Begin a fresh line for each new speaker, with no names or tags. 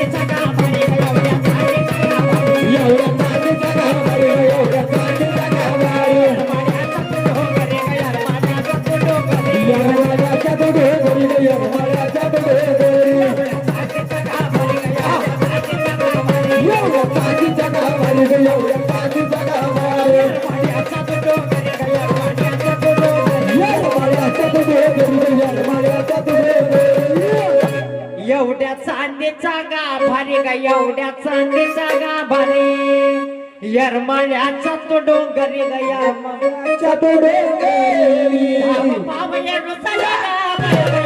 चांदीचा गाभारी एवढ्या चांदीचा गाभारी
एवढ्या चांदीचा गाभारी एवढ्या चांदीचा गाभारी
माझ्याचा तो डोंगरे
यरमाळ्याच्या तो डोंगरी ग यरमाळ्याच्या तो डोंगरी एवढ्या चांदीचा गाभारी ग एवढ्या चांदीचा गाभारी
माझ्याचा तो डोंगरे माझ्याचा तो डोंगरे
यरमाळ्याच्या तो डोंगरी ग यरमाळ्याच्या तो डोंगरी
एवढ्या चांदीचा गाभारी ग एवढ्या चांदीचा गाभारी यरमाळ्याचा तो डोंगरी ग यरमाळ्याचा
तो डोंगरी
पावये नुसता